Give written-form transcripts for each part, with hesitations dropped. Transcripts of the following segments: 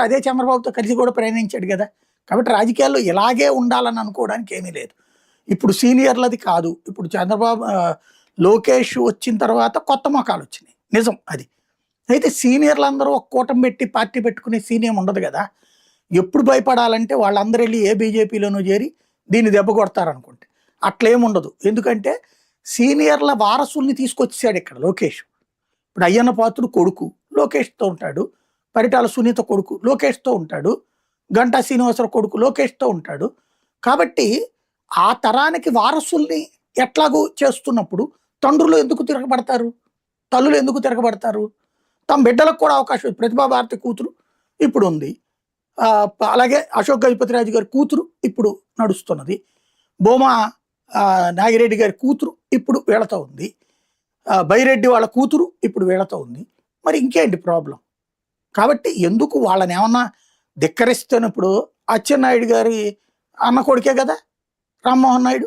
అదే చంద్రబాబుతో కలిసి కూడా ప్రయాణించాడు కదా. కాబట్టి రాజకీయాల్లో ఇలాగే ఉండాలని అనుకోవడానికి ఏమీ లేదు. ఇప్పుడు సీనియర్లది కాదు. ఇప్పుడు చంద్రబాబు లోకేష్ వచ్చిన తర్వాత కొత్త మొఖాలు వచ్చినాయి, నిజం అది. అయితే సీనియర్లందరూ ఒక కూటమి పెట్టి పార్టీ పెట్టుకునే సీనియం ఉండదు కదా. ఎప్పుడు భయపడాలంటే వాళ్ళందరూ వెళ్ళి ఏ బీజేపీలోనూ చేరి దీన్ని దెబ్బ కొడతారనుకుంటే అట్లేముండదు. ఎందుకంటే సీనియర్ల వారసుల్ని తీసుకొచ్చాడు ఇక్కడ లోకేష్. ఇప్పుడు అయ్యన్న పాత్రుడు కొడుకు లోకేష్తో ఉంటాడు, పరిటాల సునీత కొడుకు లోకేష్తో ఉంటాడు, గంటా శ్రీనివాసరావు కొడుకు లోకేష్తో ఉంటాడు. కాబట్టి ఆ తరానికి వారసుల్ని ఎట్లాగూ చేస్తున్నప్పుడు తండ్రులు ఎందుకు తిరగబడతారు, తల్లులు ఎందుకు తిరగబడతారు? తమ బిడ్డలకు కూడా అవకాశం. ప్రతిభా భారతి కూతురు ఇప్పుడు ఉంది, అలాగే అశోక్ గజపతిరాజు గారి కూతురు ఇప్పుడు నడుస్తున్నది, బోమా నాగిరెడ్డి గారి కూతురు ఇప్పుడు వీళ్ళతో ఉంది, బైరెడ్డి వాళ్ళ కూతురు ఇప్పుడు వీళ్ళతో ఉంది. మరి ఇంకేంటి ప్రాబ్లం? కాబట్టి ఎందుకు వాళ్ళని ఏమన్నా ధిక్కరిస్తున్నప్పుడు అచ్చెన్నాయుడు గారి అన్న కొడుకే కదా రామ్మోహన్ నాయుడు,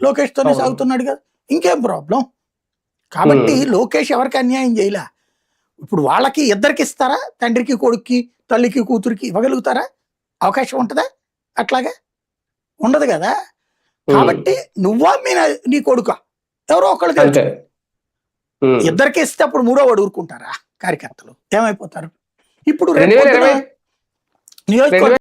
లోకేష్తోనే సాగుతున్నాడు కదా, ఇంకేం ప్రాబ్లం? కాబట్టి లోకేష్ ఎవరికి అన్యాయం చేయలే. ఇప్పుడు వాళ్ళకి ఇద్దరికి ఇస్తారా? తండ్రికి కొడుక్కి, తల్లికి కూతురికి ఇవ్వగలుగుతారా? అవకాశం ఉంటుందా? అట్లాగా ఉండదు కదా. కాబట్టి నువ్వా నీ కొడుక ఎవరో ఒకళ్ళు తెలుసు. ఇద్దరికి ఇస్తే అప్పుడు మూడో వాడు ఊరుకుంటారా? కార్యకర్తలు ఏమైపోతారు? ఇప్పుడు నియోజకవర్గం